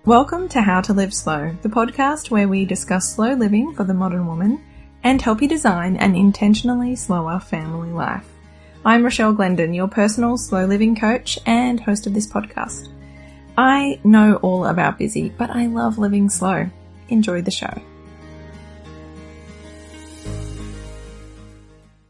Welcome to How to Live Slow, the podcast where we discuss slow living for the modern woman and help you design an intentionally slower family life. I'm Rochelle Glendon, your personal slow living coach and host of this podcast. I know all about busy, but I love living slow. Enjoy the show.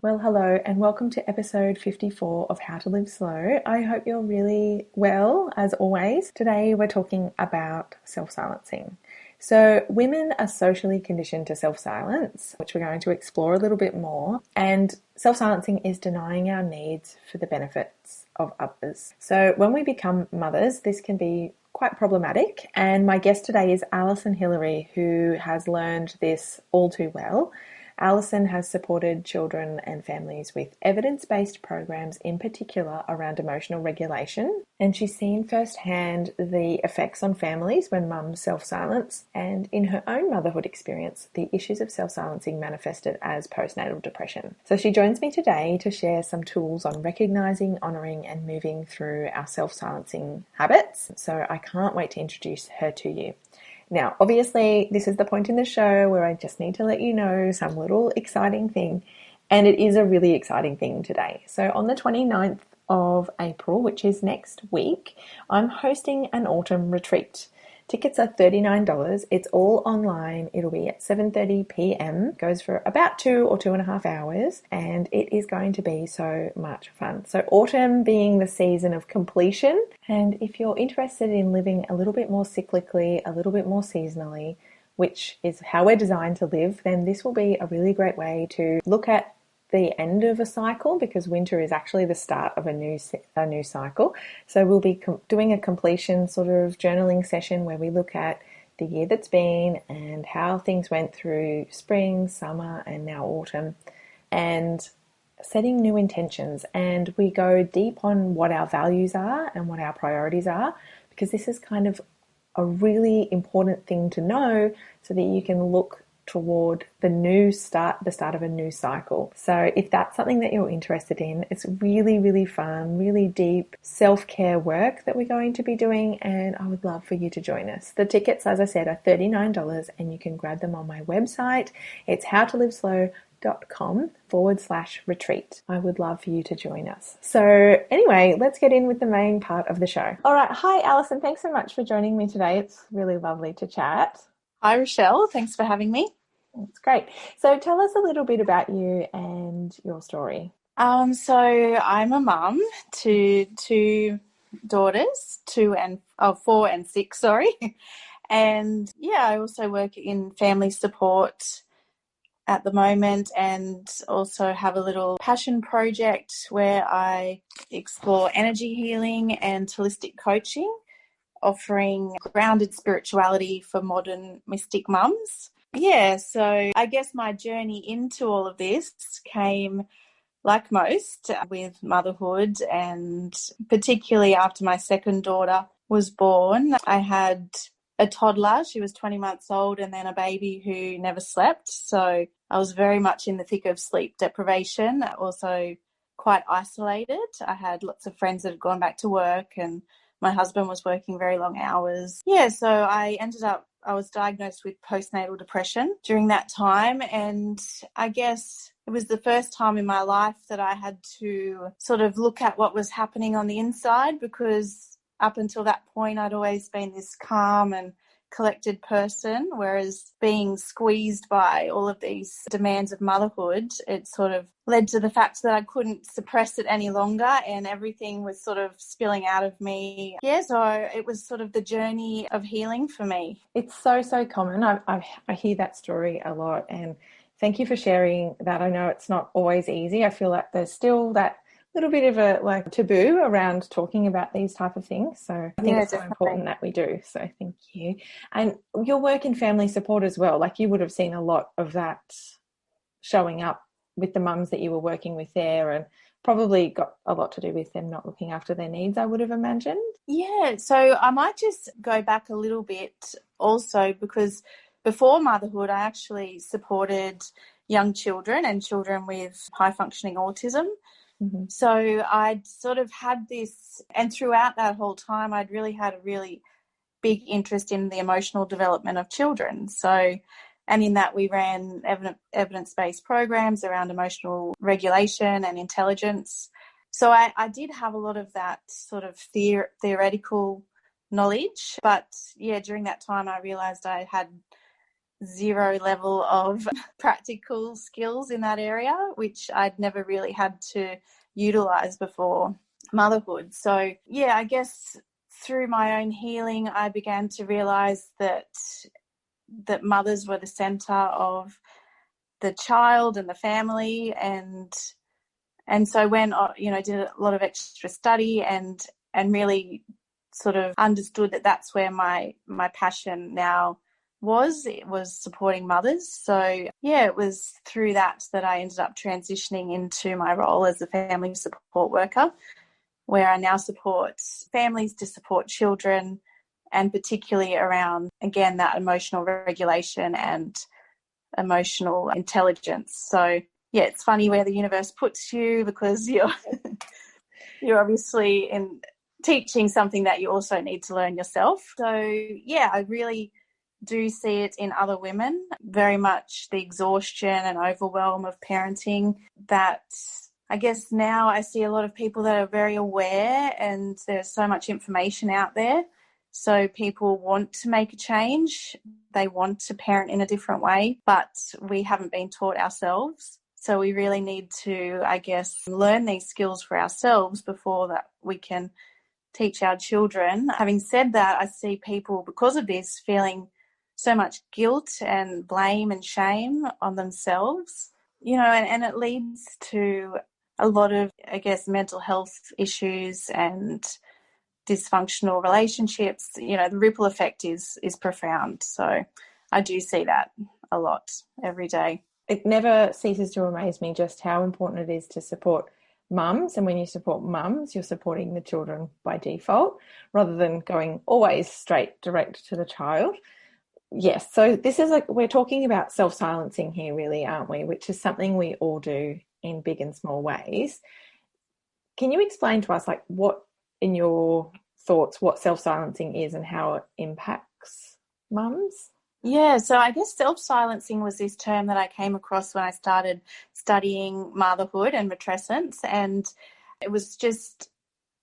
Well, hello and welcome to episode 54 of How to Live Slow. I hope you're really well, as always. Today we're talking about self-silencing. So women are socially conditioned to self-silence, which we're going to explore a little bit more. And self-silencing is denying our needs for the benefits of others. So when we become mothers, this can be quite problematic. And my guest today is Allison Hillery, who has learned this all too well. Allison has supported children and families with evidence-based programs, in particular around emotional regulation, and she's seen firsthand the effects on families when mums self-silence, and in her own motherhood experience, the issues of self-silencing manifested as postnatal depression. So she joins me today to share some tools on recognizing, honoring, and moving through our self-silencing habits. So I can't wait to introduce her to you. Now, obviously, this is the point in the show where I just need to let you know some little exciting thing, and it is a really exciting thing today. So on the 29th of April, which is next week, I'm hosting an autumn retreat. Tickets are $39. It's all online. It'll be at 7:30 p.m. Goes for about 2 or 2.5 hours, and it is going to be so much fun. So autumn being the season of completion, and if you're interested in living a little bit more cyclically, a little bit more seasonally, which is how we're designed to live, then this will be a really great way to look at the end of a cycle, because winter is actually the start of a new cycle. So we'll be doing a completion sort of journaling session where we look at the year that's been and how things went through spring, summer, and now autumn, and setting new intentions. And we go deep on what our values are and what our priorities are, because this is kind of a really important thing to know so that you can look toward the start of a new cycle. So if that's something that you're interested in, it's really, really fun, really deep self-care work that we're going to be doing, and I would love for you to join us. The tickets, as I said, are $39, and you can grab them on my website. It's howtoliveslow.com/retreat. I would love for you to join us. So anyway, let's get in with the main part of the show. All right. Hi, Allison. Thanks so much for joining me today. It's really lovely to chat. Hi, Rochelle. Thanks for having me. That's great. So tell us a little bit about you and your story. So I'm a mum to two daughters, 4 and 6, sorry. And yeah, I also work in family support at the moment, and also have a little passion project where I explore energy healing and holistic coaching, offering grounded spirituality for modern mystic mums. Yeah, so I guess my journey into all of this came, like most, with motherhood, and particularly after my second daughter was born. I had a toddler, she was 20 months old, and then a baby who never slept. So I was very much in the thick of sleep deprivation, also quite isolated. I had lots of friends that had gone back to work, and my husband was working very long hours. Yeah, so I was diagnosed with postnatal depression during that time, and I guess it was the first time in my life that I had to sort of look at what was happening on the inside, because up until that point I'd always been this calm and collected person, whereas being squeezed by all of these demands of motherhood, it sort of led to the fact that I couldn't suppress it any longer, and everything was sort of spilling out of me. Yeah, so it was sort of the journey of healing for me. It's so common. I hear that story a lot, and thank you for sharing that. I know it's not always easy. I feel like there's still that little bit of a taboo around talking about these type of things. So I think it's so important that we do. So thank you. And your work in family support as well, like you would have seen a lot of that showing up with the mums that you were working with there, and probably got a lot to do with them not looking after their needs, I would have imagined. Yeah, so I might just go back a little bit also, because before motherhood, I actually supported young children and children with high functioning autism. Mm-hmm. So I'd sort of had this, and throughout that whole time, I'd really had a really big interest in the emotional development of children. So, and in that we ran evidence-based programs around emotional regulation and intelligence. So I did have a lot of that sort of theoretical knowledge. But yeah, during that time I realised I had zero level of practical skills in that area, which I'd never really had to utilise before motherhood. So yeah, I guess through my own healing, I began to realise that mothers were the centre of the child and the family, and so when I did a lot of extra study and really sort of understood that that's where my passion now was. It was supporting mothers. So yeah, it was through that I ended up transitioning into my role as a family support worker, where I now support families to support children, and particularly around, again, that emotional regulation and emotional intelligence. So yeah, it's funny where the universe puts you, because you're obviously in teaching something that you also need to learn yourself. So yeah, I really do see it in other women, very much the exhaustion and overwhelm of parenting, that I guess now I see a lot of people that are very aware, and there's so much information out there. So people want to make a change. They want to parent in a different way, but we haven't been taught ourselves. So we really need to, I guess, learn these skills for ourselves before that we can teach our children. Having said that, I see people, because of this, feeling so much guilt and blame and shame on themselves, and it leads to a lot of, I guess, mental health issues and dysfunctional relationships. The ripple effect is profound. So I do see that a lot every day. It never ceases to amaze me just how important it is to support mums. And when you support mums, you're supporting the children by default, rather than going always straight direct to the child. Yes, so this is we're talking about self-silencing here, really, aren't we? Which is something we all do in big and small ways. Can you explain to us, what, in your thoughts, what self-silencing is and how it impacts mums? Yeah, so I guess self-silencing was this term that I came across when I started studying motherhood and matrescence, and it was just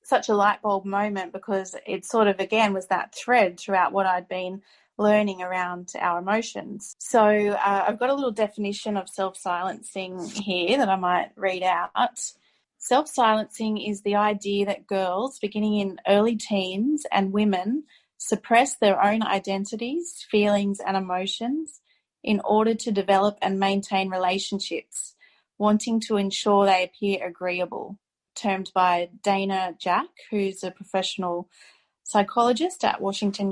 such a light bulb moment, because it sort of, again, was that thread throughout what I'd been learning around our emotions. So I've got a little definition of self-silencing here that I might read out. Self-silencing is the idea that girls, beginning in early teens, and women suppress their own identities, feelings, and emotions in order to develop and maintain relationships, wanting to ensure they appear agreeable, termed by Dana Jack, who's a professional psychologist at Western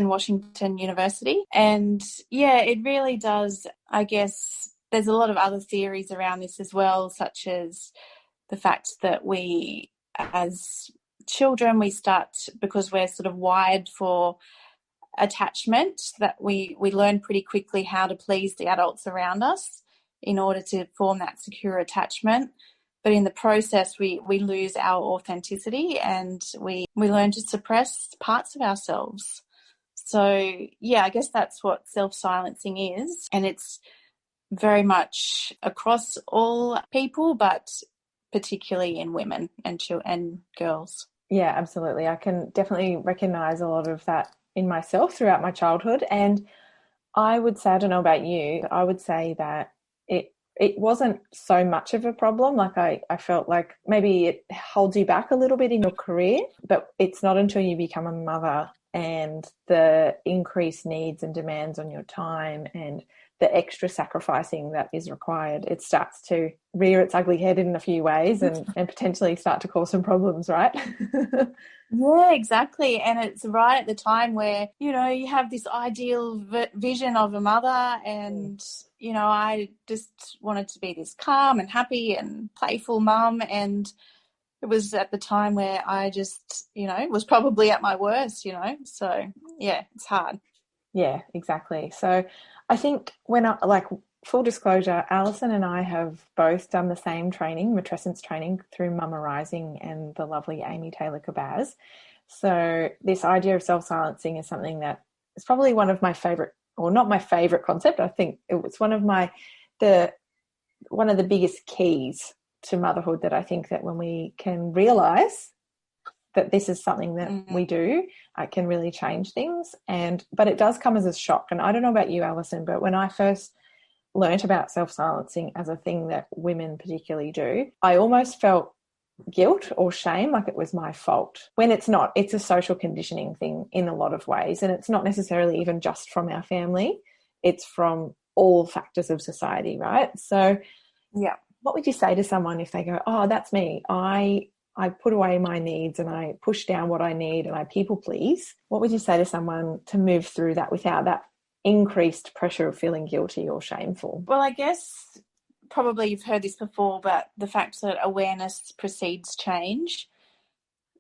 Washington University. And yeah, it really does, I guess, there's a lot of other theories around this as well, such as the fact that we, as children, we start, because we're sort of wired for attachment, that we learn pretty quickly how to please the adults around us in order to form that secure attachment. But in the process, we lose our authenticity, and we learn to suppress parts of ourselves. So yeah, I guess that's what self-silencing is, and it's very much across all people, but particularly in women and girls. Yeah, absolutely. I can definitely recognise a lot of that in myself throughout my childhood. And I would say, I don't know about you, I would say that it wasn't so much of a problem. I felt like maybe it holds you back a little bit in your career, but it's not until you become a mother and the increased needs and demands on your time and the extra sacrificing that is required, it starts to rear its ugly head in a few ways and potentially start to cause some problems, right? Yeah, exactly. And it's right at the time where, you have this ideal vision of a mother, and, I just wanted to be this calm and happy and playful mum. And it was at the time where I just, was probably at my worst, So, yeah, it's hard. Yeah, exactly. So I think full disclosure, Alison and I have both done the same training, matrescence training, through Mama Rising and the lovely Amy Taylor Kabaz. So this idea of self-silencing is something that is probably one of my favorite, or not my favorite concept. I think it was one of the biggest keys to motherhood, that I think that when we can realize that this is something that we do, it can really change things. But it does come as a shock. And I don't know about you, Alison, but when I first learnt about self-silencing as a thing that women particularly do, I almost felt guilt or shame, like it was my fault, when it's not. It's a social conditioning thing in a lot of ways, and it's not necessarily even just from our family. It's from all factors of society, right? So yeah, what would you say to someone if they go, oh, that's me, I put away my needs and I push down what I need and I people please? What would you say to someone to move through that without that increased pressure of feeling guilty or shameful? Well, I guess probably you've heard this before, but the fact that awareness precedes change.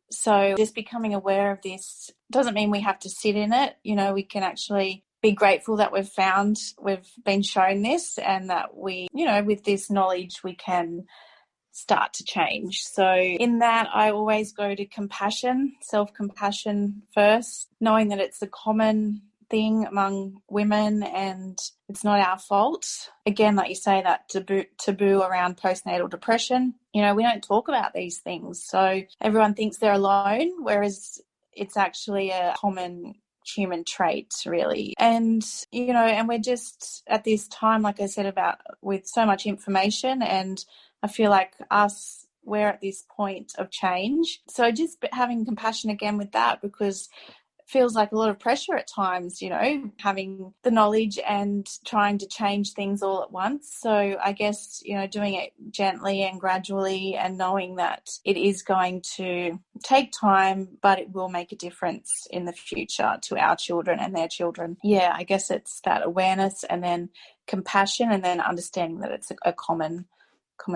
So just becoming aware of this doesn't mean we have to sit in it. You know, we can actually be grateful that we've been shown this, and that we, you know, with this knowledge, we can start to change. So in that, I always go to compassion, self-compassion first, knowing that it's a common thing among women and it's not our fault. Again, like you say, that taboo around postnatal depression, you know, we don't talk about these things. So everyone thinks they're alone, whereas it's actually a common human trait, really. And, you know, and we're just at this time, like I said, about with so much information, and I feel like we're at this point of change. So just having compassion again with that, because it feels like a lot of pressure at times, you know, having the knowledge and trying to change things all at once. So I guess, you know, doing it gently and gradually, and knowing that it is going to take time, but it will make a difference in the future to our children and their children. Yeah, I guess it's that awareness, and then compassion, and then understanding that it's a common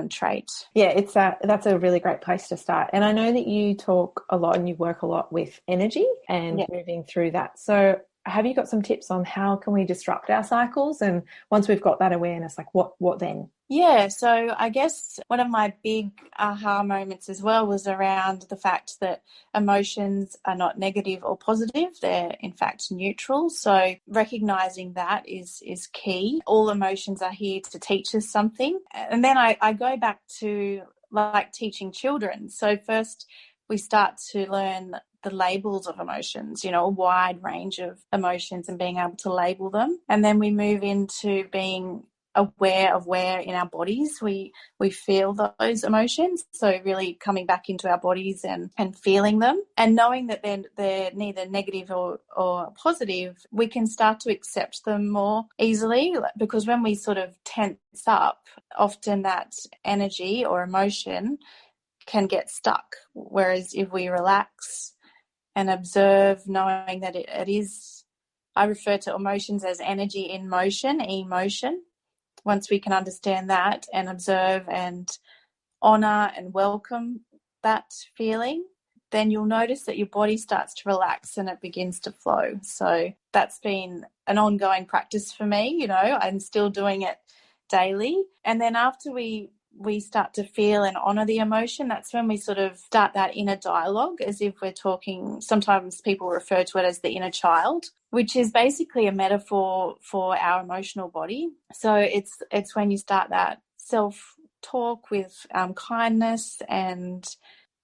trait. Yeah, that's a really great place to start. And I know that you talk a lot and you work a lot with energy and moving through that. So have you got some tips on how can we disrupt our cycles? And once we've got that awareness, like what then? Yeah, so I guess one of my big aha moments as well was around the fact that emotions are not negative or positive. They're in fact neutral. So recognizing that is key. All emotions are here to teach us something. And then I go back to like teaching children. So first we start to learn the labels of emotions, you know, a wide range of emotions, and being able to label them. And then we move into being aware of where in our bodies we feel those emotions. So really coming back into our bodies and feeling them, and knowing that they're neither negative or positive, we can start to accept them more easily, because when we sort of tense up, often that energy or emotion can get stuck. Whereas if we relax and observe, knowing that it is, I refer to emotions as energy in motion, emotion. Once we can understand that and observe and honor and welcome that feeling, then you'll notice that your body starts to relax and it begins to flow. So that's been an ongoing practice for me. You know, I'm still doing it daily. And then after we start to feel and honor the emotion, that's when we sort of start that inner dialogue, as if we're talking. Sometimes people refer to it as the inner child, which is basically a metaphor for our emotional body. So it's when you start that self-talk with kindness, and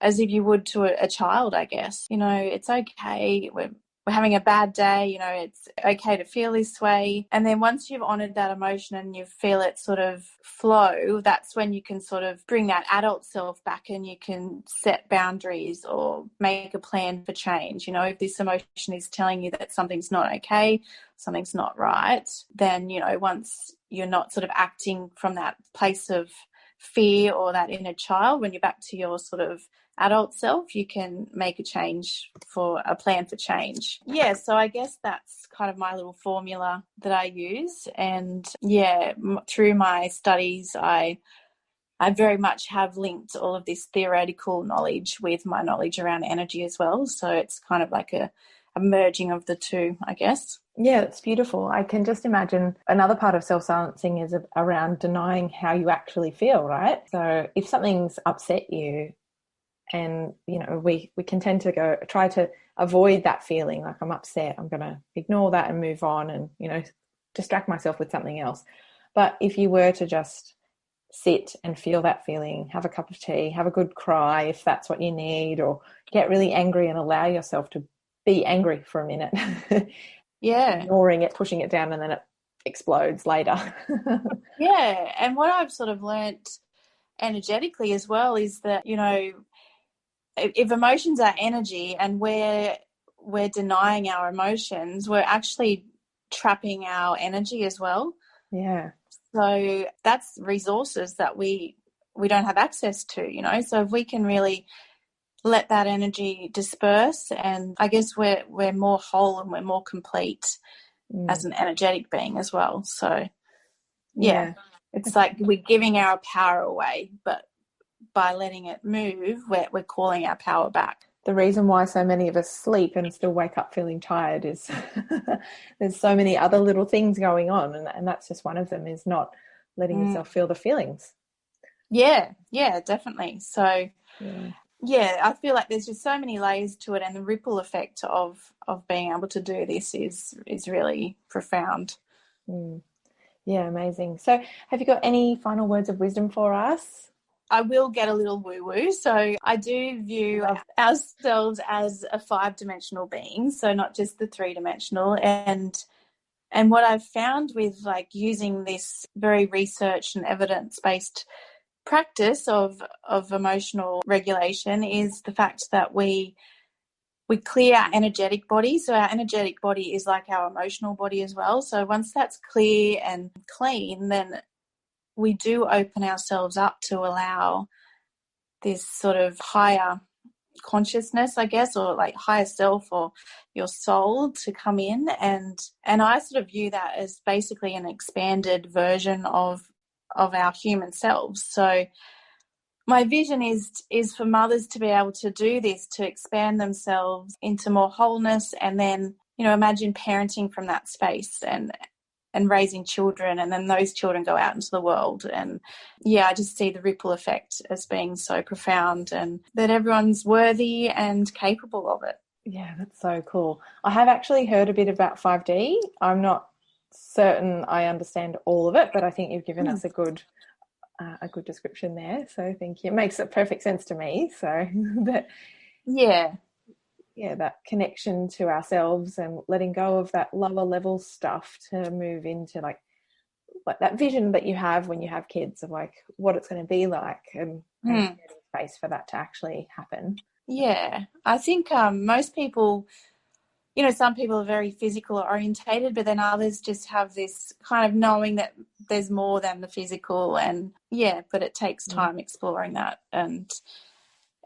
as if you would to a child, I guess. You know, it's okay. We're having a bad day, you know, it's okay to feel this way. And then once you've honoured that emotion and you feel it sort of flow, that's when you can sort of bring that adult self back, and you can set boundaries or make a plan for change. You know, if this emotion is telling you that something's not okay, something's not right, then, you know, once you're not sort of acting from that place of fear or that inner child, when you're back to your sort of adult self, you can make a plan for change. Yeah, so I guess that's kind of my little formula that I use. And yeah, through my studies, I very much have linked all of this theoretical knowledge with my knowledge around energy as well. So it's kind of like a a merging of the two, I guess. Yeah, it's beautiful. I can just imagine another part of self-silencing is around denying how you actually feel, right? So if something's upset you, and, you know, we can tend to try to avoid that feeling, like I'm upset, I'm going to ignore that and move on and, you know, distract myself with something else. But if you were to just sit and feel that feeling, have a cup of tea, have a good cry if that's what you need, or get really angry and allow yourself to be angry for a minute. Yeah. Ignoring it, pushing it down, and then it explodes later. Yeah. And what I've sort of learnt energetically as well is that, you know, if emotions are energy and we're denying our emotions, we're actually trapping our energy as well. Yeah. So that's resources that we don't have access to, you know. So if we can really let that energy disperse, and I guess we're more whole and we're more complete as an energetic being as well. So yeah. It's like we're giving our power away, but by letting it move, we're calling our power back. The reason why so many of us sleep and still wake up feeling tired is there's so many other little things going on, and that's just one of them, is not letting yourself feel the feelings. Yeah, definitely. So yeah, I feel like there's just so many layers to it, and the ripple effect of being able to do this is really profound. Yeah, amazing. So have you got any final words of wisdom for us? I will get a little woo-woo. So I do view ourselves as a 5-dimensional being, so not just the 3-dimensional. And what I've found with like using this very research and evidence-based practice of emotional regulation is the fact that we clear our energetic body. So our energetic body is like our emotional body as well. So once that's clear and clean, then we do open ourselves up to allow this sort of higher consciousness, I guess, or like higher self or your soul to come in. And I sort of view that as basically an expanded version of our human selves. So my vision is for mothers to be able to do this, to expand themselves into more wholeness, and then, you know, imagine parenting from that space and raising children, and then those children go out into the world. And yeah, I just see the ripple effect as being so profound, and that everyone's worthy and capable of it. Yeah, that's so cool. I have actually heard a bit about 5D. I'm not certain I understand all of it, but I think you've given us a good description there. So thank you. It makes perfect sense to me. So that that connection to ourselves and letting go of that lower level stuff to move into like that vision that you have when you have kids of like what it's going to be like, and creating space for that to actually happen. Yeah, I think most people, you know, some people are very physical orientated, but then others just have this kind of knowing that there's more than the physical, and but it takes time exploring that.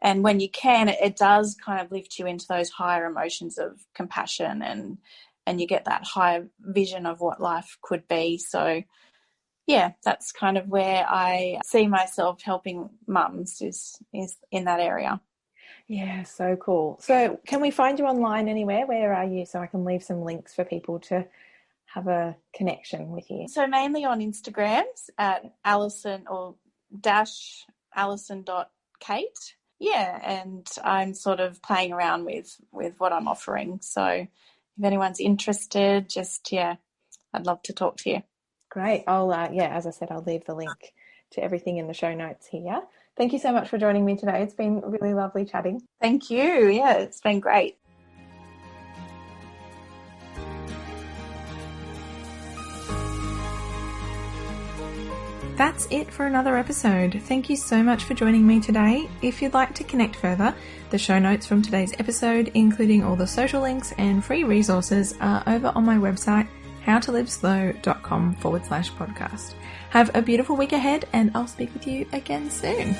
And when you can, it does kind of lift you into those higher emotions of compassion, and you get that higher vision of what life could be. So yeah, that's kind of where I see myself helping mums is in that area. Yeah, so cool. So can we find you online anywhere? Where are you? So I can leave some links for people to have a connection with you. So mainly on Instagram at Allison or -Allison.Kate. Yeah, and I'm sort of playing around with what I'm offering. So if anyone's interested, just, I'd love to talk to you. Great. I'll, as I said, I'll leave the link to everything in the show notes here. Thank you so much for joining me today. It's been really lovely chatting. Thank you. Yeah, it's been great. That's it for another episode. Thank you so much for joining me today. If you'd like to connect further, the show notes from today's episode, including all the social links and free resources, are over on my website, howtoliveslow.com/podcast. Have a beautiful week ahead, and I'll speak with you again soon.